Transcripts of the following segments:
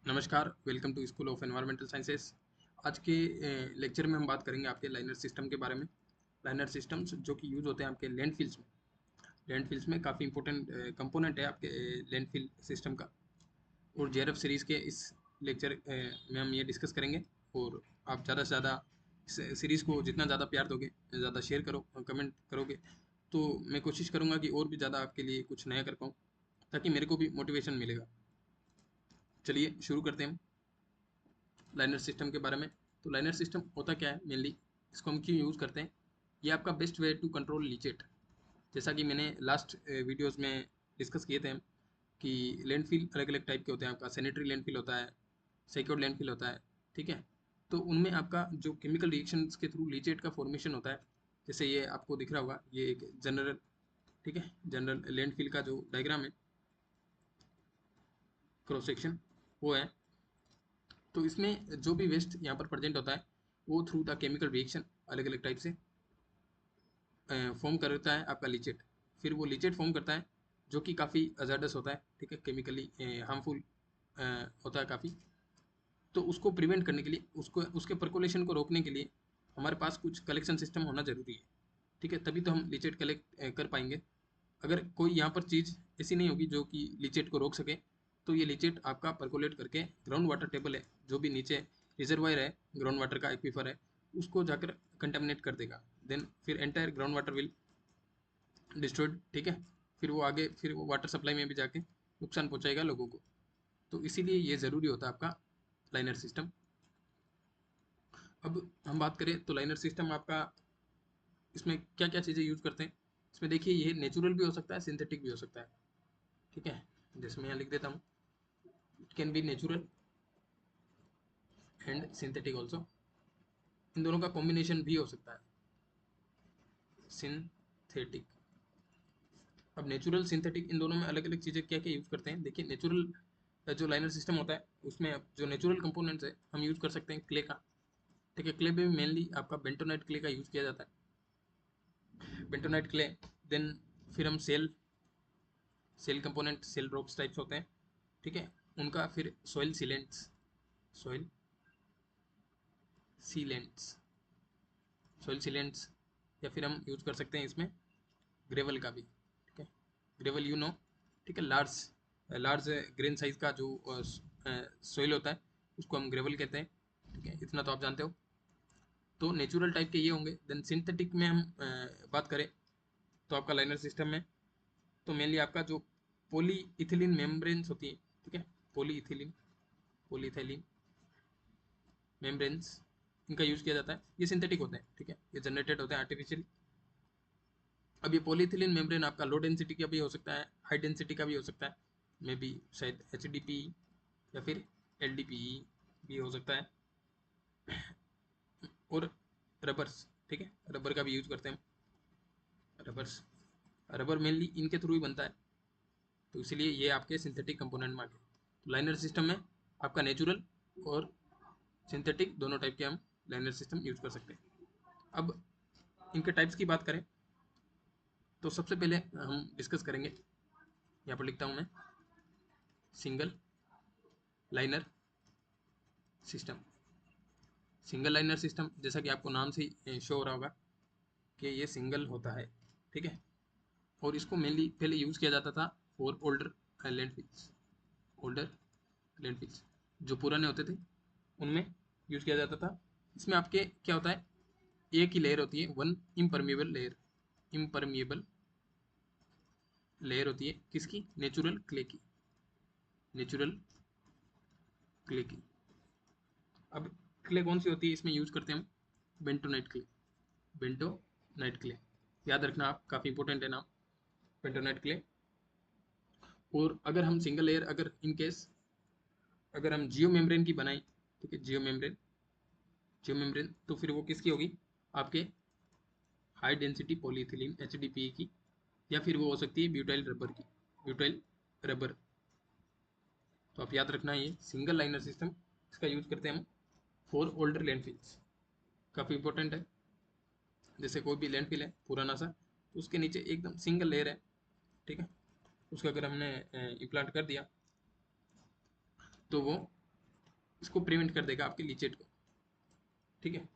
नमस्कार, welcome to school of environmental sciences. आज के लेक्चर में हम बात करेंगे आपके लाइनर सिस्टम के बारे में। लाइनर सिस्टम्स जो कि यूज़ होते हैं आपके लैंडफिल्स में। लैंडफिल्स में काफ़ी इंपॉर्टेंट कंपोनेंट है आपके लैंडफिल सिस्टम का। और जेआरएफ सीरीज़ के इस लेक्चर में हम ये डिस्कस करेंगे। और आप ज़्यादा से ज़्यादा इस सीरीज़ को जितना ज़्यादा प्यार दोगे, ज़्यादा शेयर करो, कमेंट करोगे, तो मैं कोशिश करूँगा कि और भी ज़्यादा आपके लिए कुछ नया कर पाऊँ, ताकि मेरे को भी मोटिवेशन मिलेगा। चलिए शुरू करते हैं हम लाइनर सिस्टम के बारे में। तो लाइनर सिस्टम होता क्या है मेनली, इसको हम क्यों यूज़ करते हैं? ये आपका best way to control leachate. जैसा कि मैंने लास्ट वीडियोस में डिस्कस किए थे हम, कि लैंडफिल अलग अलग टाइप के होते हैं। आपका सैनिटरी लैंडफिल होता है, सिक्योर्ड लैंडफिल होता है, ठीक है। तो उनमें आपका जो केमिकल रिएक्शंस के थ्रू लीचेट का फॉर्मेशन होता है, जैसे ये आपको दिख रहा होगा, ये एक जनरल, ठीक है, जनरल लैंडफिल का जो डायग्राम है, क्रॉस सेक्शन वो है। तो इसमें जो भी वेस्ट यहाँ पर प्रेजेंट होता है, वो थ्रू द केमिकल रिएक्शन अलग अलग टाइप से फॉर्म करता है आपका लीचेट। फिर वो लीचेट फॉर्म करता है जो कि काफ़ी अजाडस होता है, ठीक है, केमिकली हार्मफुल होता है काफ़ी। तो उसको प्रिवेंट करने के लिए, उसको उसके परकोलेशन को रोकने के लिए हमारे पास कुछ कलेक्शन सिस्टम होना ज़रूरी है, ठीक है। तभी तो हम लीचेट कलेक्ट कर पाएंगे। अगर कोई यहाँ पर चीज़ ऐसी नहीं होगी जो कि लीचेट को रोक सके, तो ये लीचेट आपका परकोलेट करके ग्राउंड वाटर टेबल है, जो भी नीचे रिजर्वायर है, ग्राउंड वाटर का एक्वीफर है, उसको जाकर कंटेमिनेट कर देगा। देन फिर entire ground water will destroyed, ठीक है। फिर वो आगे, फिर वो वाटर सप्लाई में भी जाके नुकसान पहुंचाएगा लोगों को। तो इसीलिए ये ज़रूरी होता है आपका लाइनर सिस्टम। अब हम बात करें तो लाइनर सिस्टम आपका, इसमें क्या क्या चीज़ें यूज़ करते हैं। इसमें देखिए, ये नेचुरल भी हो सकता है, सिंथेटिक भी हो सकता है, ठीक है। जैसे मैं यहाँ लिख देता हूँ, it can be natural and synthetic also. इन दोनों का कॉम्बिनेशन भी हो सकता है, सिंथेटिक। अब नेचुरल सिंथेटिक इन दोनों में अलग अलग चीज़ें क्या क्या यूज़ करते हैं। देखिए, नेचुरल जो लाइनर सिस्टम होता है, उसमें जो नेचुरल कंपोनेंट्स है, हम यूज़ कर सकते हैं क्ले का, ठीक है। क्ले में मेनली आपका बेंटोनाइट क्ले का यूज़ किया जाता है, बेंटोनाइट क्ले। देन फिर हम shale shale component, shale rocks types होते हैं, ठीक है, उनका। फिर soil sealants, soil sealants, soil sealants. या फिर हम यूज़ कर सकते हैं इसमें ग्रेवल का भी, ठीक है। ग्रेवल, यू नो, ठीक है, लार्ज लार्ज ग्रेन साइज का जो सॉइल होता है, उसको हम ग्रेवल कहते हैं, ठीक है। इतना तो आप जानते हो। तो नेचुरल टाइप के ये होंगे। देन सिंथेटिक में हम बात करें तो आपका लाइनर सिस्टम में, तो मेनली आपका जो पॉली इथिलीन मेम्ब्रेन्स होती है, ठीक है, पॉली इथिलीन, पॉलीइथिलीन मेम्ब्रेन्स, इनका यूज़ किया जाता है। ये सिंथेटिक होते हैं, ठीक है, ये जनरेटेड होते हैं आर्टिफिशियली। अब ये पॉलीइथिलीन मेम्ब्रेन आपका लो डेंसिटी का भी हो सकता है, हाई डेंसिटी का भी हो सकता है, मे बी शायद एचडीपी या फिर एलडीपी भी हो सकता है। और रबर्स, ठीक है, रबर का भी यूज करते हैं हम। रबर्स, रबर मेनली इनके थ्रू ही बनता है, तो इसलिए ये आपके सिंथेटिक कंपोनेंट में आ गए। तो लाइनर सिस्टम में आपका नेचुरल और सिंथेटिक दोनों टाइप के हम लाइनर सिस्टम यूज कर सकते हैं। अब इनके टाइप्स की बात करें तो सबसे पहले हम डिस्कस करेंगे, यहाँ पर लिखता हूँ मैं, single liner system. Single liner system, जैसा कि आपको नाम से ही शो हो रहा होगा कि ये सिंगल होता है, ठीक है। और इसको मेनली पहले यूज़ किया जाता था for older landfills, older landfills जो पुराने होते थे, उनमें यूज़ किया जाता था। इसमें आपके क्या होता है, एक ही लेयर होती है, one impermeable layer, impermeable layer होती है किसकी, नेचुरल क्ले की, नेचुरल क्ले की। अब क्ले कौन सी होती है इसमें यूज़ करते हैं हम, बेंटोनाइट क्ले, बेंटोनाइट क्ले, याद रखना आप, काफ़ी इंपॉर्टेंट है नाम, बेंटोनाइट क्ले। और अगर हम सिंगल लेयर, अगर इन केस अगर हम जियो मेम्ब्रेन की बनाई, ठीक है, जियो मेम्ब्रेन, जियो मेम्ब्रेन, तो फिर वो किसकी होगी, आपके हाई डेंसिटी पॉलीइथिलीन एचडीपी की, या फिर वो हो सकती है ब्यूटाइल रबर की, ब्यूटाइल रबर। तो आप याद रखना, ये सिंगल लाइनर सिस्टम, इसका यूज करते हैं हम फॉर ओल्डर लैंडफिल्स, काफ़ी इंपॉर्टेंट है। जैसे कोई भी लैंडफिल है पुराना सा, तो उसके नीचे एकदम सिंगल लेयर है, ठीक है, उसका अगर हमने इम्प्लांट कर दिया, तो वो इसको प्रिवेंट कर देगा आपके लीचेट को, ठीक है।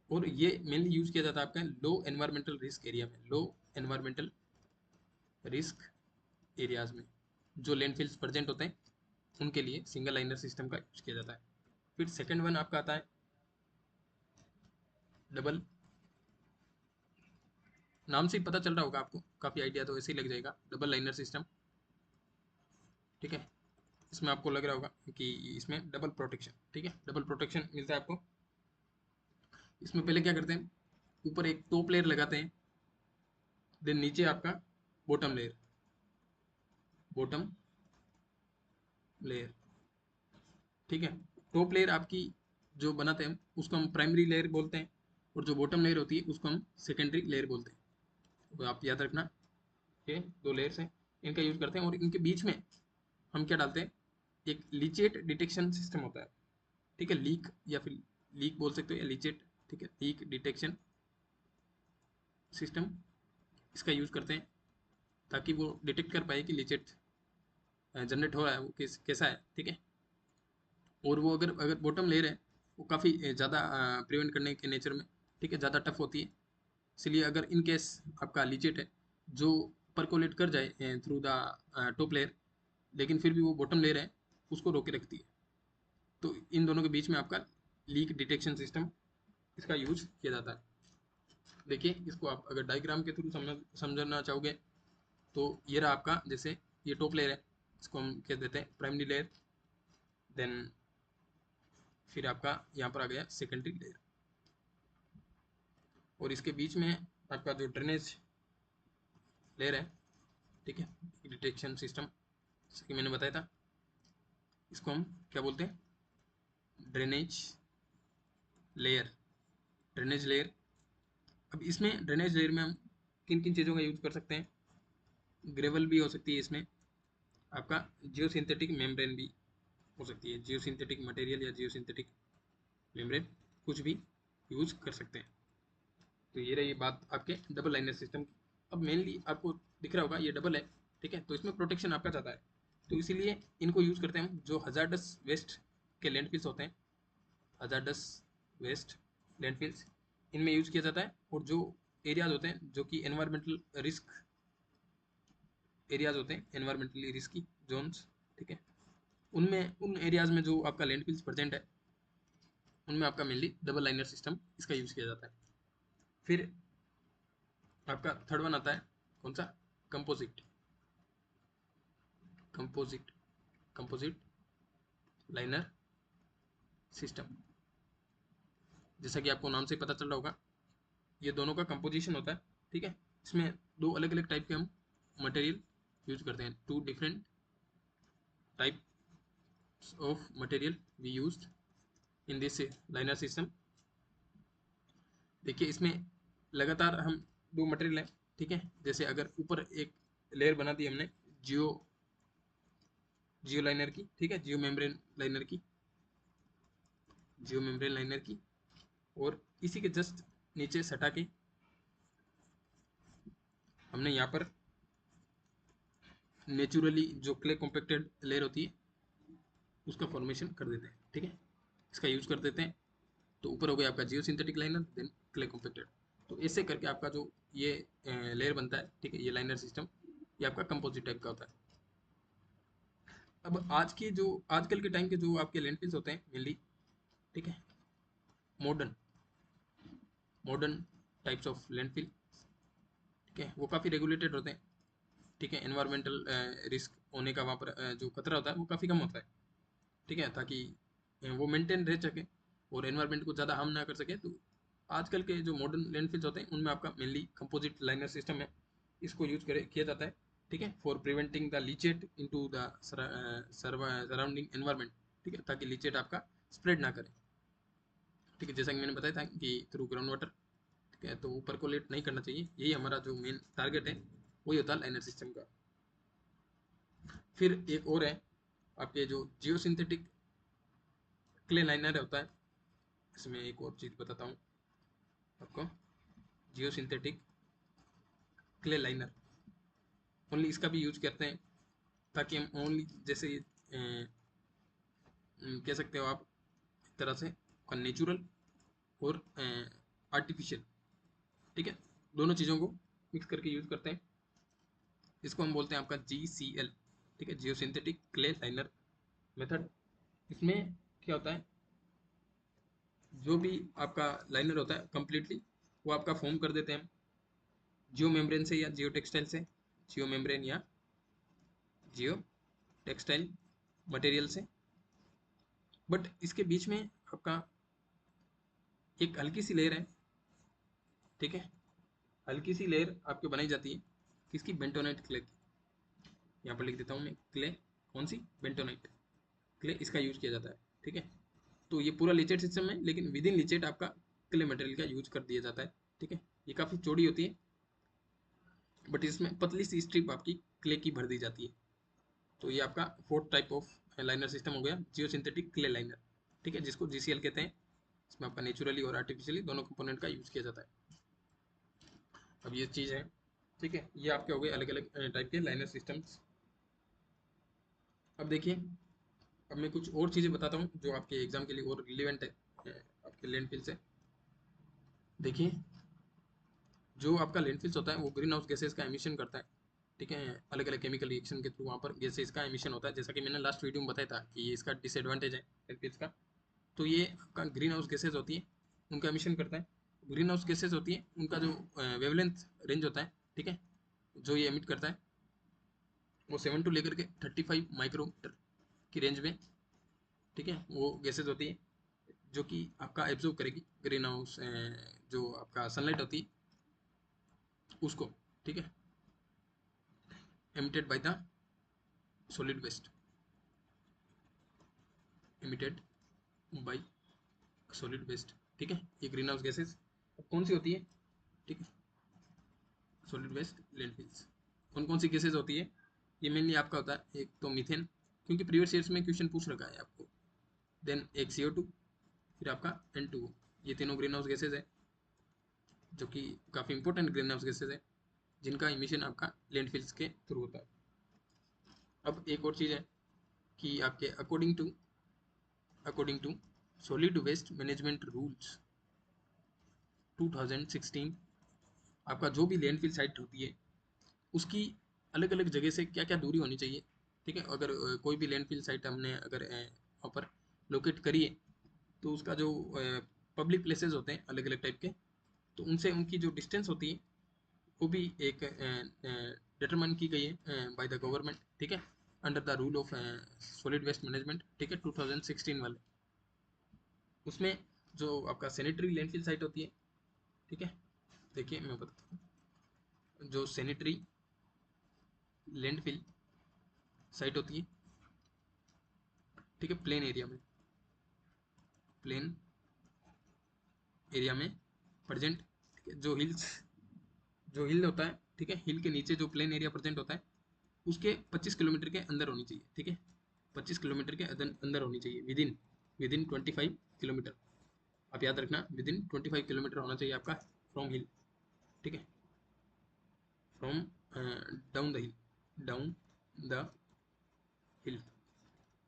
और ये मेनली यूज किया जाता है आपका लो एनवायरमेंटल रिस्क एरिया में, लो एनवायरमेंटल रिस्क एरियाज में जो लैंडफिल्स प्रेजेंट होते हैं उनके लिए सिंगल लाइनर सिस्टम का यूज किया जाता है। फिर सेकंड वन आपका आता है डबल, नाम से ही पता चल रहा होगा आपको, काफ़ी आइडिया तो ऐसे ही लग जाएगा, डबल लाइनर सिस्टम, ठीक है। इसमें आपको लग रहा होगा कि इसमें डबल प्रोटेक्शन, ठीक है, डबल प्रोटेक्शन मिलता है आपको। इसमें पहले क्या करते हैं, ऊपर एक टॉप लेयर लगाते हैं, देन नीचे आपका बॉटम लेयर, बॉटम लेयर, ठीक है। टॉप लेयर आपकी जो बनाते हैं उसको हम प्राइमरी लेयर बोलते हैं, और जो बॉटम लेयर होती है उसको हम सेकेंडरी लेयर बोलते हैं। तो आप याद रखना, ये दो लेयर्स हैं, इनका यूज करते हैं। और इनके बीच में हम क्या डालते हैं, एक लीचेट डिटेक्शन सिस्टम होता है, ठीक है, लीक या फिर लीक बोल सकते हो या लीचेट, ठीक है, लीक डिटेक्शन सिस्टम, इसका यूज करते हैं ताकि वो डिटेक्ट कर पाए कि लीचेट जनरेट हो रहा है वो कैसा है, ठीक है। और वो अगर अगर बॉटम लेयर है वो काफ़ी ज़्यादा प्रिवेंट करने के नेचर में, ठीक है, ज़्यादा टफ होती है। इसलिए अगर इन केस आपका लीचेट है जो परकोलेट कर जाए थ्रू द टॉप लेयर, लेकिन फिर भी वो बॉटम लेयर है उसको रोके रखती है, तो इन दोनों के बीच में आपका लीक डिटेक्शन सिस्टम, इसका यूज किया जाता है। देखिए इसको आप अगर डायग्राम के थ्रू समझना चाहोगे तो ये रहा आपका, जैसे ये टॉप लेयर है, इसको हम कह देते हैं प्राइमरी लेयर, देन फिर आपका यहाँ पर आ गया सेकेंडरी लेयर, और इसके बीच में आपका जो ड्रेनेज लेयर है, ठीक है, डिटेक्शन सिस्टम, जैसे कि मैंने बताया था, इसको हम क्या बोलते हैं, ड्रेनेज लेयर, ड्रेनेज लेयर। अब इसमें ड्रेनेज लेयर में हम किन किन चीज़ों का यूज कर सकते हैं, ग्रेवल भी हो सकती है इसमें, आपका जियो सिंथेटिक मेम्ब्रेन भी हो सकती है, जियो सिंथेटिक मटेरियल या जियो सिंथेटिक मेम्ब्रेन कुछ भी यूज कर सकते हैं। तो ये रही बात आपके डबल लाइनर सिस्टम की। अब मेनली आपको दिख रहा होगा ये डबल है, ठीक है, तो इसमें प्रोटेक्शन आपका ज़्यादा है, तो इसीलिए इनको यूज़ करते हैं हम जो हजार्डस वेस्ट के लैंडफिल्स होते हैं, हजार्डस वेस्ट लैंडफिल्स, इनमें यूज़ किया जाता है। और जो एरियाज होते हैं जो कि एनवायरमेंटल रिस्क एरियाज होते हैं, एनवायरमेंटली रिस्की जोन्स, ठीक है, उनमें उन एरियाज में जो आपका लैंडफिल्स प्रेजेंट है उनमें आपका मेनली डबल लाइनर सिस्टम इसका यूज़ किया जाता है। फिर आपका थर्ड वन आता है कौन सा, composite, composite, composite liner system. जैसा कि आपको नाम से पता चल रहा होगा ये दोनों का कंपोजिशन होता है, ठीक है। इसमें दो अलग अलग टाइप के हम मटेरियल यूज करते हैं, two different types of material we used in this liner system. देखिए इसमें लगातार हम दो मटेरियल हैं, ठीक है, जैसे अगर ऊपर एक लेयर बना दी हमने जियो जियो लाइनर की, ठीक है, जियो मेम्ब्रेन लाइनर की, जियो मेम्ब्रेन लाइनर की, और इसी के जस्ट नीचे सटा के हमने यहाँ पर नेचुरली जो क्ले कॉम्पेक्टेड लेयर होती है उसका फॉर्मेशन कर देते हैं, ठीक है, इसका यूज कर देते हैं। तो ऊपर हो गया आपका जियो सिंथेटिक लाइनर, देन क्ले कॉम्पेक्टेड। तो ऐसे करके आपका जो ये लेयर बनता है, ठीक है, ये लाइनर सिस्टम ये आपका कंपोजिट टाइप का होता है। अब आज की जो आजकल के टाइम के जो आपके लैंडफिल्स होते हैं मेनली, ठीक है, modern modern types of landfill, ठीक है, वो काफ़ी रेगुलेटेड होते हैं, ठीक है, एनवायरमेंटल रिस्क होने का वहाँ पर जो खतरा होता है वो काफ़ी कम होता है, ठीक है, ताकि वो मेंटेन रह सके और एनवायरनमेंट को ज़्यादा हार्म ना कर सके। तो आजकल के जो मॉडर्न लैंडफिल्स होते हैं उनमें आपका मेनली कंपोजिट लाइनर सिस्टम है, इसको यूज करे किया जाता है, ठीक है, for preventing the leachate into the surrounding environment, ठीक है, ताकि लीचेट आपका स्प्रेड ना करे, ठीक है, जैसा कि मैंने बताया था कि थ्रू ग्राउंड वाटर, ठीक है, तो ऊपर को लेट नहीं करना चाहिए, यही हमारा जो मेन टारगेट है वही होता है लाइनर सिस्टम का। फिर एक और है आपके जो जियो सिंथेटिक क्ले लाइनर होता है, इसमें एक और चीज़ बताता हूँ आपको, जियो सिंथेटिक क्ले लाइनर ओनली इसका भी यूज करते हैं ताकि हम ओनली जैसे कह सकते हो आप तरह से आपका नेचुरल और आर्टिफिशियल, ठीक है, दोनों चीज़ों को मिक्स करके यूज़ करते हैं। इसको हम बोलते हैं आपका GCL, ठीक है, जियो सिंथेटिक क्ले लाइनर मेथड। इसमें क्या होता है, जो भी आपका लाइनर होता है कंप्लीटली वो आपका फॉर्म कर देते हैं हम जियो मेम्ब्रेन से या जियो टेक्सटाइल से, जियो मेम्ब्रेन या जियो टेक्सटाइल मटेरियल से। बट इसके बीच में आपका एक हल्की सी लेयर है, ठीक है, हल्की सी लेयर आपके बनाई जाती है किसकी, बेंटोनाइट क्ले की। यहाँ पर लिख देता हूँ मैं, क्ले कौन सी, बेंटोनाइट क्ले, इसका यूज किया जाता है, ठीक है। तो ये पूरा लिचेट सिस्टम है, लेकिन विद इन लिचेट आपका क्ले मटेरियल का यूज कर दिया जाता है, ठीक है। ये काफ़ी चौड़ी होती है, बट इसमें पतली सी स्ट्रिप आपकी क्ले की भर दी जाती है। तो ये आपका fourth type of liner system हो गया, जियो सिंथेटिक क्ले लाइनर, ठीक है, जिसको GCL कहते हैं। इसमें आपका नेचुरली और आर्टिफिशियली दोनों कंपोनेंट का यूज किया जाता है। अब ये चीज़ है, ठीक है, ये आपके हो गए अलग अलग टाइप के लाइनर सिस्टम्स। अब देखिए, अब मैं कुछ और चीज़ें बताता हूँ जो आपके एग्जाम के लिए और रिलेवेंट है आपके लैंडफिल से। देखिए, जो आपका लैंडफिल्स होता है वो ग्रीन हाउस गैसेस का एमिशन करता है, ठीक है, अलग अलग केमिकल रिएक्शन के थ्रू वहाँ पर गैसेस का एमिशन होता है, जैसा कि मैंने लास्ट वीडियो में बताया था कि ये इसका डिसएडवांटेज है लैंडफिल्स का। तो ये आपका ग्रीन हाउस गैसेज होती है, उनका एमिशन करता है। ग्रीन हाउस गैसेज होती है, उनका जो वेवलेंथ रेंज होता है, ठीक है, जो ये एमिट करता है वो 7 टू लेकर के 35 माइक्रोमीटर की रेंज में, ठीक है, वो गैसेज होती है जो कि आपका एब्जॉर्ब करेगी ग्रीन हाउस जो आपका सनलाइट होती है उसको, ठीक है, emitted by the solid waste, emitted by solid waste, ठीक है। ये ग्रीन हाउस गैसेस कौन सी होती है, ठीक है, सॉलिड वेस्ट लैंडफिल्स। कौन कौन सी गैसेज होती है, ये मेनली आपका होता है, एक तो मीथेन, क्योंकि प्रीवियस ईयर्स में क्वेश्चन पूछ रखा है आपको, देन एक CO2, फिर आपका N2O। ये तीनों ग्रीन हाउस गैसेज है जो कि काफ़ी इंपॉर्टेंट ग्रीन हाउस गैसेज है, जिनका इमिशन आपका लैंडफिल्स के थ्रू होता है। अब एक और चीज़ है कि आपके according to solid waste management rules 2016, आपका जो भी लैंडफिल साइट होती है उसकी अलग अलग जगह से क्या क्या दूरी होनी चाहिए, ठीक है। अगर कोई भी लैंडफिल साइट हमने अगर वहाँ पर लोकेट करी है, तो उसका जो पब्लिक प्लेसेस होते हैं अलग अलग टाइप के, तो उनसे उनकी जो डिस्टेंस होती है वो भी एक डिटरमाइन की गई है बाय द गवर्नमेंट, ठीक है, under the rule of solid waste management, ठीक है, 2016 वाले। उसमें जो आपका सैनिटरी लैंडफिल साइट होती है, ठीक है, देखिए मैं बताता हूँ, जो सैनिटरी लैंडफिल साइट होती है, ठीक है, प्लेन एरिया में प्रेजेंट, ठीक है, जो हिल होता है, ठीक है, हिल के नीचे जो प्लेन एरिया प्रेजेंट होता है उसके 25 किलोमीटर के अंदर होनी चाहिए, ठीक है, 25 किलोमीटर के अंदर होनी चाहिए, विदिन 25 किलोमीटर। आप याद रखना, विदिन 25 किलोमीटर होना चाहिए आपका फ्रॉम हिल, ठीक है, फ्रॉम डाउन द हिल।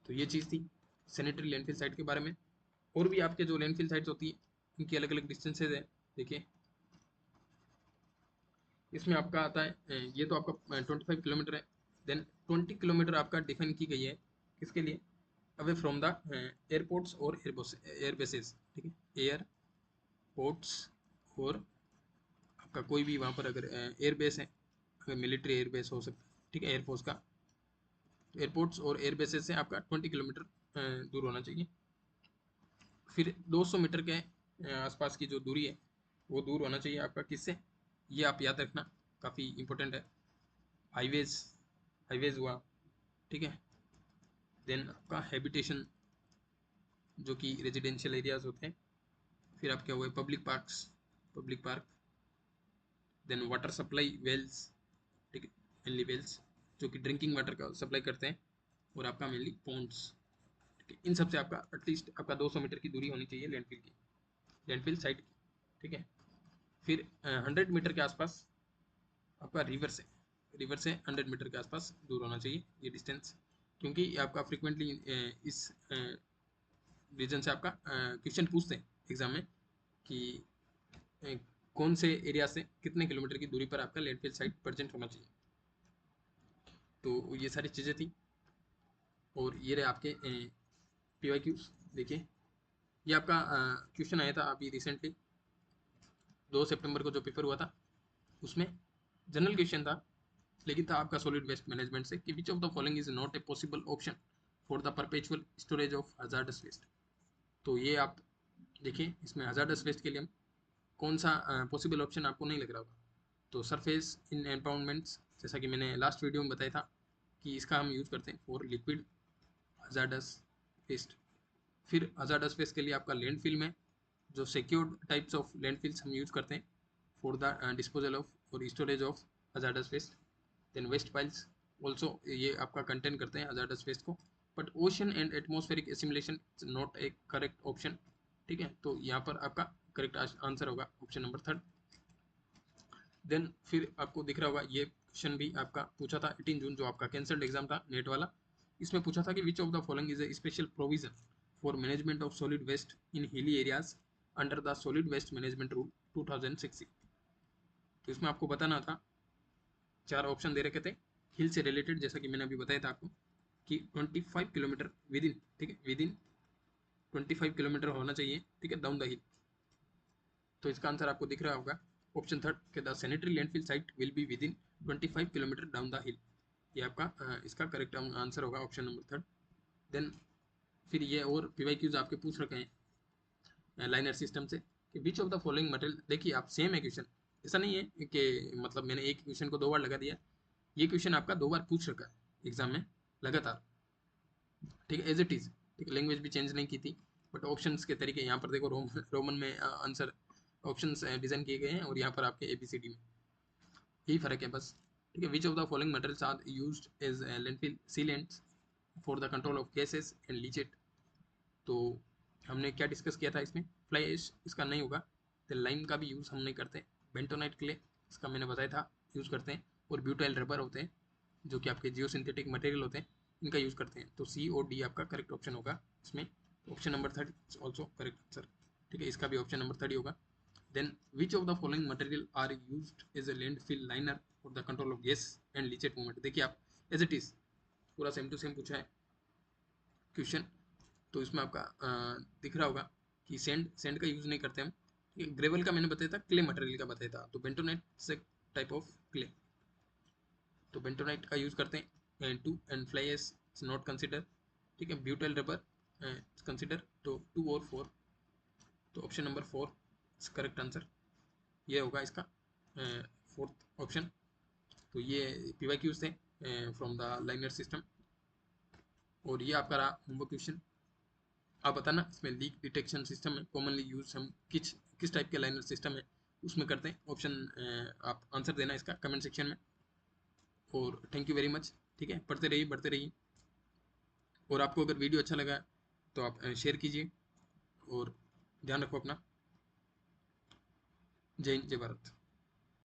तो ये चीज़ थी सैनिटरी लैंडफिल साइट के बारे में। और भी आपके जो लैंडफिल साइट्स होती है उनकी अलग अलग डिस्टेंसेज है। देखिए, इसमें आपका आता है ये तो आपका 25 किलोमीटर है, देन 20 किलोमीटर आपका डिफाइन की गई है किसके लिए, अवे फ्रॉम द एयरपोर्ट्स और एयरबेसेस, ठीक है, एयरपोर्ट्स और आपका कोई भी वहाँ पर अगर एयरबेस है, अगर मिलिट्री एयरबेस हो सकता है, ठीक है, एयरफोर्स का, तो एयरपोर्ट्स और एयरबेसेस से आपका 20 किलोमीटर दूर होना चाहिए। फिर 200 मीटर के आसपास की जो दूरी है वो दूर होना चाहिए आपका किससे, ये आप याद रखना, काफ़ी इंपॉर्टेंट है। हाईवेज हाईवेज हुआ, ठीक है, देन आपका हैबिटेशन जो कि रेजिडेंशियल एरियाज होते हैं, फिर आपके हुए public park, then water supply wells, ठीक है, मेनली वेल्स जो कि ड्रिंकिंग वाटर का सप्लाई करते हैं, और आपका मेनली पॉन्ड्स, ठीक है। इन सब से आपका एटलीस्ट आपका 200 मीटर की दूरी होनी चाहिए लैंडफिल साइट की, ठीक है। फिर 100 मीटर के आसपास आपका रिवर से 100 मीटर के आसपास दूर होना चाहिए ये डिस्टेंस, क्योंकि आपका फ्रिक्वेंटली इस रीजन से आपका क्वेश्चन पूछते हैं एग्जाम में कि कौन से एरिया से कितने किलोमीटर की दूरी पर आपका लैंडफिल साइट प्रेजेंट होना चाहिए। तो ये सारी चीज़ें थी। और ये रहे आपके PYQs। देखिए ये आपका क्वेश्चन आया था अभी रिसेंटली 2 सितंबर को जो पेपर हुआ था, उसमें जनरल क्वेश्चन था, लेकिन था आपका सॉलिड वेस्ट मैनेजमेंट से कि which of the following is not a possible option for the perpetual storage of hazardous waste. तो ये आप देखिए इसमें हजार्डस वेस्ट के लिए हम कौन सा पॉसिबल ऑप्शन आपको नहीं लग रहा होगा। तो सरफेस इन एम्पाउंडमेंट्स, जैसा कि मैंने लास्ट वीडियो में बताया था कि इसका हम यूज़ करते हैं फॉर लिक्विड हजार्डस वेस्ट। फिर हजार्डस वेस्ट के लिए आपका लैंडफिल में जो सिक्योर्ड टाइप्स ऑफ लैंडफिल्स हम यूज़ करते हैं फॉर द डिस्पोजल ऑफ और storage of hazardous waste. Then waste piles also ये आपका कंटेन करते हैं हजार्डस वेस्ट को, but ocean and atmospheric assimilation is not a correct option. ठीक है, तो यहाँ पर आपका करेक्ट आंसर होगा ऑप्शन नंबर 3। देन फिर आपको दिख रहा होगा ये क्वेश्चन भी आपका पूछा था 18 जून, जो आपका कैंसल्ड एग्जाम था नेट वाला। इसमें पूछा था कि which of the following is a special provision for management of solid waste in hilly areas under the solid waste management rule 2016। तो इसमें आपको बताना था, 4 ऑप्शन दे रखे थे हिल से रिलेटेड, जैसा कि मैंने अभी बताया था आपको कि 25 किलोमीटर विद इन, ठीक है, विद इन 25 किलोमीटर होना चाहिए, ठीक है, डाउन द हिल। तो इसका आंसर आपको दिख रहा होगा ऑप्शन 3 के the sanitary landfill site will be with in 25 kilometre down the हिल। ये आपका इसका करेक्ट आंसर होगा ऑप्शन नंबर 3। देन फिर ये और PYQs आपके पूछ रखे हैं लाइनर सिस्टम से कि which of the following material. देखिए आप सेम है क्वेश्चन, ऐसा नहीं है कि मतलब मैंने एक क्वेश्चन को 2 बार लगा दिया। ये क्वेश्चन आपका 2 बार पूछ रखा है एग्जाम में लगातार, ठीक है, एज इट इज। ठीक है, लैंग्वेज भी चेंज नहीं की थी, बट ऑप्शंस के तरीके यहाँ पर देखो रोमन में आंसर ऑप्शंस डिजाइन किए गए हैं और यहाँ पर आपके ABCD में यही फर्क है बस। ठीक है, which of the following materials are used as landfill sealants for the control of gases and leachate. तो हमने क्या डिस्कस किया था इसमें, फ्लाई ऐश इसका नहीं होगा। तो लाइम का भी यूज़ हम नहीं करते। बेंटोनाइट क्ले इसका मैंने बताया था यूज़ करते हैं, और ब्यूटाइल रबर होते हैं जो कि आपके जियो सिंथेटिक मटेरियल होते हैं, इनका यूज़ करते हैं। तो C और D आपका करेक्ट ऑप्शन होगा इसमें। Option number 3 is also correct answer. ठीक है, इसका भी ऑप्शन नंबर 3 होगा। Then which of the following material are used as a landfill liner for the control of gas and leachate movement. देखिए आप एज इट इज पूरा same to same पूछा है क्वेश्चन। तो इसमें आपका दिख रहा होगा कि सेंड का यूज़ नहीं करते हम। ठीक है, ग्रेवल का मैंने बताया था, क्ले मटेरियल का बताया था। तो बेंटोनाइट से टाइप ऑफ क्ले, तो बेंटोनाइट का यूज़ करते हैं। And fly ash is not consider. ठीक है, ब्यूटाइल रबर कंसिडर। तो 2 और 4, तो option number 4 is correct answer. ये होगा इसका 4th ऑप्शन। तो ये PYQs थे फ्रॉम द लाइनर सिस्टम। और ये आपका रहा होमवर्क क्वेश्चन। आप बताना इसमें लीक डिटेक्शन सिस्टम में कॉमनली यूज हम किस टाइप के लाइनर सिस्टम है उसमें करते हैं। ऑप्शन आप आंसर देना इसका कमेंट सेक्शन में। और थैंक यू वेरी मच। ठीक है, पढ़ते रहिए बढ़ते रहिए। और आपको अगर वीडियो अच्छा लगा तो आप शेयर कीजिए, और ध्यान रखो अपना। जय हिंद जय भारत।